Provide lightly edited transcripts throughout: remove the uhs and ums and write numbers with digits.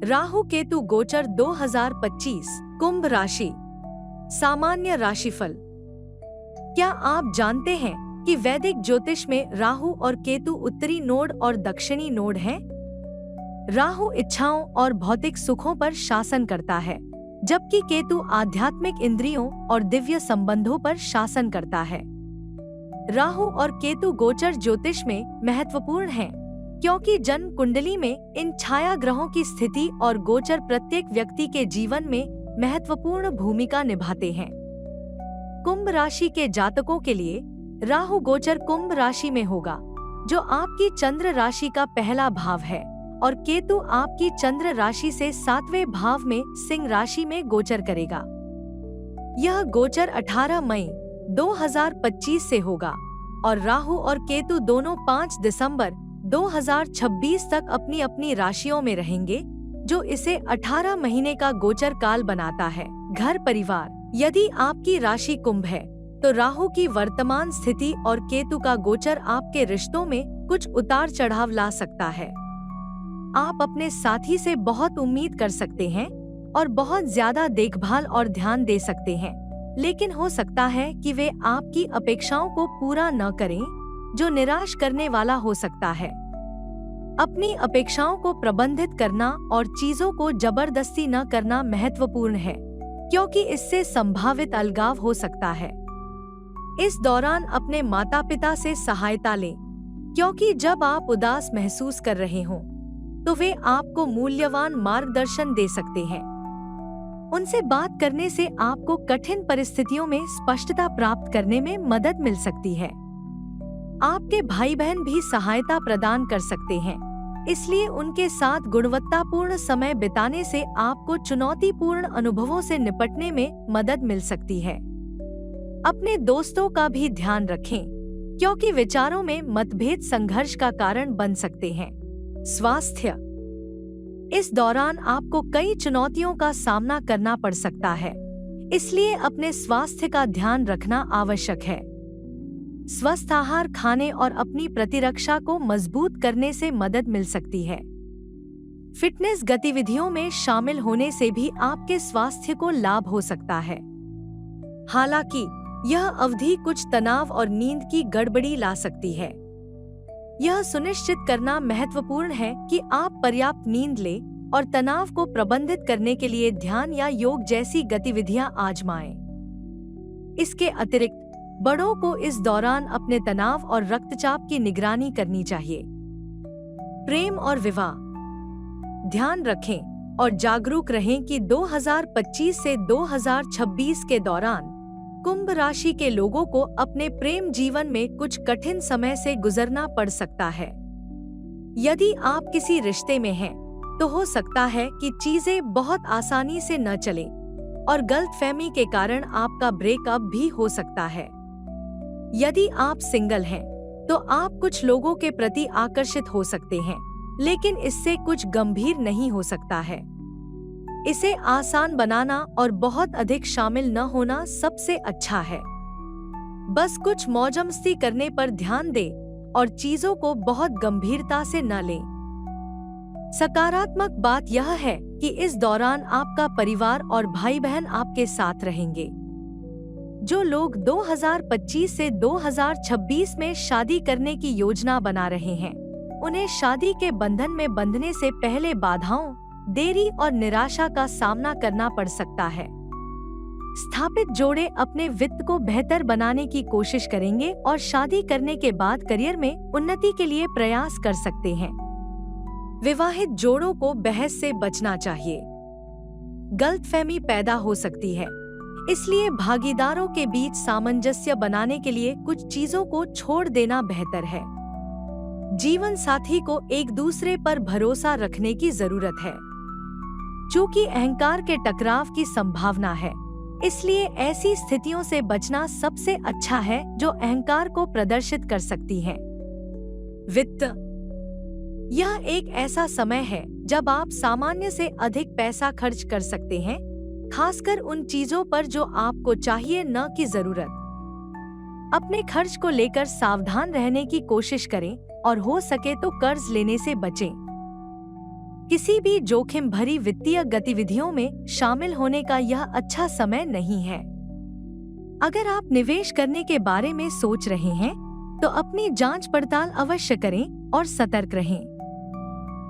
राहु केतु गोचर 2025 कुंभ राशि। सामान्य राशिफल। क्या आप जानते हैं कि वैदिक ज्योतिष में राहु और केतु उत्तरी नोड और दक्षिणी नोड हैं? राहु इच्छाओं और भौतिक सुखों पर शासन करता है, जबकि केतु आध्यात्मिक इंद्रियों और दिव्य संबंधों पर शासन करता है। राहु और केतु गोचर ज्योतिष में महत्वपूर्ण हैं, क्योंकि जन्म कुंडली में इन छाया ग्रहों की स्थिति और गोचर प्रत्येक व्यक्ति के जीवन में महत्वपूर्ण भूमिका निभाते हैं। कुंभ राशि के जातकों के लिए राहु गोचर कुंभ राशि में होगा, जो आपकी चंद्र राशि का पहला भाव है, और केतु आपकी चंद्र राशि से 7वें भाव में सिंह राशि में गोचर करेगा। यह गोचर 18 मई 2025 से होगा और राहु और केतु दोनों 5 दिसंबर 2026 तक अपनी अपनी राशियों में रहेंगे, जो इसे 18 महीने का गोचर काल बनाता है। घर परिवार। यदि आपकी राशि कुंभ है, तो राहु की वर्तमान स्थिति और केतु का गोचर आपके रिश्तों में कुछ उतार चढ़ाव ला सकता है। आप अपने साथी से बहुत उम्मीद कर सकते हैं और बहुत ज्यादा देखभाल और ध्यान दे सकते हैं, लेकिन हो सकता है कि वे आपकी अपेक्षाओं को पूरा न करें, जो निराश करने वाला हो सकता है। अपनी अपेक्षाओं को प्रबंधित करना और चीजों को जबरदस्ती न करना महत्वपूर्ण है, क्योंकि इससे संभावित अलगाव हो सकता है। इस दौरान अपने माता पिता से सहायता लें, क्योंकि जब आप उदास महसूस कर रहे हों, तो वे आपको मूल्यवान मार्गदर्शन दे सकते हैं। उनसे बात करने से आपको कठिन परिस्थितियों में स्पष्टता प्राप्त करने में मदद मिल सकती है। आपके भाई बहन भी सहायता प्रदान कर सकते हैं, इसलिए उनके साथ गुणवत्तापूर्ण समय बिताने से आपको चुनौतीपूर्ण अनुभवों से निपटने में मदद मिल सकती है। अपने दोस्तों का भी ध्यान रखें, क्योंकि विचारों में मतभेद संघर्ष का कारण बन सकते हैं। स्वास्थ्य। इस दौरान आपको कई चुनौतियों का सामना करना पड़ सकता है, इसलिए अपने स्वास्थ्य का ध्यान रखना आवश्यक है। स्वस्थ आहार खाने और अपनी प्रतिरक्षा को मजबूत करने से मदद मिल सकती है। फिटनेस गतिविधियों में शामिल होने से भी आपके स्वास्थ्य को लाभ हो सकता है। हालांकि यह अवधि कुछ तनाव और नींद की गड़बड़ी ला सकती है। यह सुनिश्चित करना महत्वपूर्ण है कि आप पर्याप्त नींद लें और तनाव को प्रबंधित करने के लिए ध्यान या योग जैसी गतिविधियां आजमाएं। इसके अतिरिक्त बड़ों को इस दौरान अपने तनाव और रक्तचाप की निगरानी करनी चाहिए। प्रेम और विवाह। ध्यान रखें और जागरूक रहें कि 2025 से 2026 के दौरान कुंभ राशि के लोगों को अपने प्रेम जीवन में कुछ कठिन समय से गुजरना पड़ सकता है। यदि आप किसी रिश्ते में हैं, तो हो सकता है कि चीजें बहुत आसानी से न चलें और गलतफहमी के कारण आपका ब्रेकअप भी हो सकता है। यदि आप सिंगल हैं, तो आप कुछ लोगों के प्रति आकर्षित हो सकते हैं, लेकिन इससे कुछ गंभीर नहीं हो सकता है। इसे आसान बनाना और बहुत अधिक शामिल न होना सबसे अच्छा है। बस कुछ मौजमस्ती करने पर ध्यान दें और चीजों को बहुत गंभीरता से न लें। सकारात्मक बात यह है कि इस दौरान आपका परिवार और भाई बहन आपके साथ रहेंगे। जो लोग 2025 से 2026 में शादी करने की योजना बना रहे हैं, उन्हें शादी के बंधन में बंधने से पहले बाधाओं, देरी और निराशा का सामना करना पड़ सकता है। स्थापित जोड़े अपने वित्त को बेहतर बनाने की कोशिश करेंगे और शादी करने के बाद करियर में उन्नति के लिए प्रयास कर सकते हैं। विवाहित जोड़ों को बहस से बचना चाहिए। गलतफहमी पैदा हो सकती है, इसलिए भागीदारों के बीच सामंजस्य बनाने के लिए कुछ चीजों को छोड़ देना बेहतर है। जीवन साथी को एक दूसरे पर भरोसा रखने की जरूरत है। चूंकि अहंकार के टकराव की संभावना है, इसलिए ऐसी स्थितियों से बचना सबसे अच्छा है जो अहंकार को प्रदर्शित कर सकती हैं। वित्त। यह एक ऐसा समय है जब आप सामान्य से अधिक पैसा खर्च कर सकते हैं, खासकर उन चीजों पर जो आपको चाहिए न कि जरूरत। अपने खर्च को लेकर सावधान रहने की कोशिश करें और हो सके तो कर्ज लेने से बचें। किसी भी जोखिम भरी वित्तीय गतिविधियों में शामिल होने का यह अच्छा समय नहीं है। अगर आप निवेश करने के बारे में सोच रहे हैं तो अपनी जांच पड़ताल अवश्य करें और सतर्क रहें।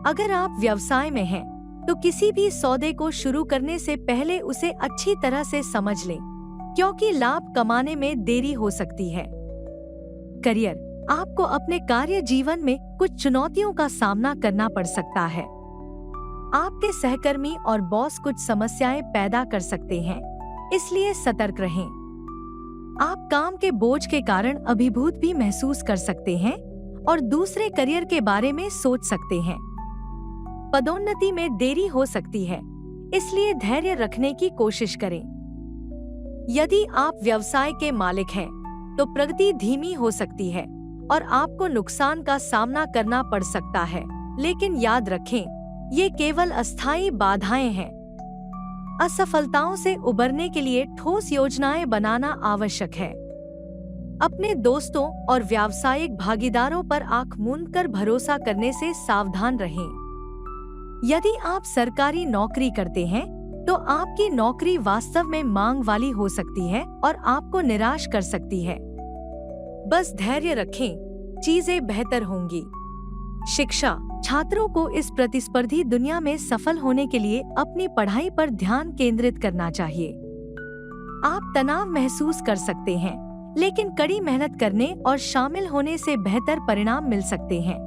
अगर आप व्यवसाय में हैं तो किसी भी सौदे को शुरू करने से पहले उसे अच्छी तरह से समझ लें, क्योंकि लाभ कमाने में देरी हो सकती है। करियर, आपको अपने कार्य जीवन में कुछ चुनौतियों का सामना करना पड़ सकता है। आपके सहकर्मी और बॉस कुछ समस्याएं पैदा कर सकते हैं, इसलिए सतर्क रहें। आप काम के बोझ के कारण अभिभूत भी महसूस कर सकते हैं और दूसरे करियर के बारे में सोच सकते हैं। पदोन्नति में देरी हो सकती है, इसलिए धैर्य रखने की कोशिश करें। यदि आप व्यवसाय के मालिक हैं, तो प्रगति धीमी हो सकती है और आपको नुकसान का सामना करना पड़ सकता है, लेकिन याद रखें, ये केवल अस्थायी बाधाएं हैं। असफलताओं से उबरने के लिए ठोस योजनाएं बनाना आवश्यक है। अपने दोस्तों और व्यावसायिक भागीदारों पर आंख मूंद कर भरोसा करने से सावधान रहें। यदि आप सरकारी नौकरी करते हैं, तो आपकी नौकरी वास्तव में मांग वाली हो सकती है और आपको निराश कर सकती है। बस धैर्य रखें, चीजें बेहतर होंगी। शिक्षा, छात्रों को इस प्रतिस्पर्धी दुनिया में सफल होने के लिए अपनी पढ़ाई पर ध्यान केंद्रित करना चाहिए। आप तनाव महसूस कर सकते हैं, लेकिन कड़ी मेहनत करने और शामिल होने से बेहतर परिणाम मिल सकते हैं।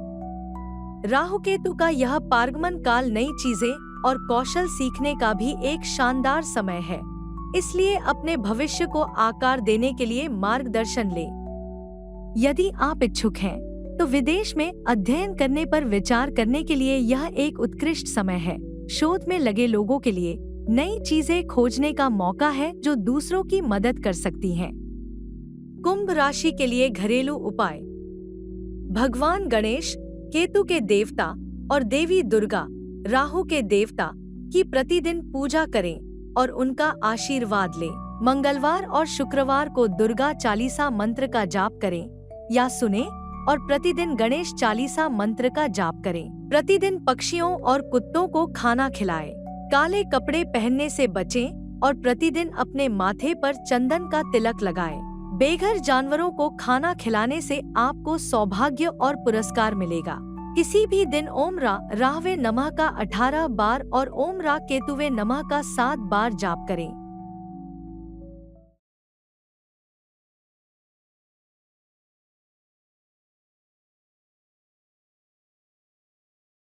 राहु केतु का यह पारगमन काल नई चीजें और कौशल सीखने का भी एक शानदार समय है, इसलिए अपने भविष्य को आकार देने के लिए मार्गदर्शन लें। यदि आप इच्छुक हैं, तो विदेश में अध्ययन करने पर विचार करने के लिए यह एक उत्कृष्ट समय है। शोध में लगे लोगों के लिए नई चीजें खोजने का मौका है जो दूसरों की मदद कर सकती हैं। कुंभ राशि के लिए घरेलू उपाय। भगवान गणेश, केतु के देवता और देवी दुर्गा, राहु के देवता की प्रतिदिन पूजा करें और उनका आशीर्वाद लें। मंगलवार और शुक्रवार को दुर्गा चालीसा मंत्र का जाप करें या सुने और प्रतिदिन गणेश चालीसा मंत्र का जाप करें। प्रतिदिन पक्षियों और कुत्तों को खाना खिलाएं। काले कपड़े पहनने से बचें और प्रतिदिन अपने माथे पर चंदन का तिलक लगाएं। बेघर जानवरों को खाना खिलाने से आपको सौभाग्य और पुरस्कार मिलेगा। किसी भी दिन ओम राहवे नमः का 18 बार और ओम रा केतुवे नमः का 7 बार जाप करें।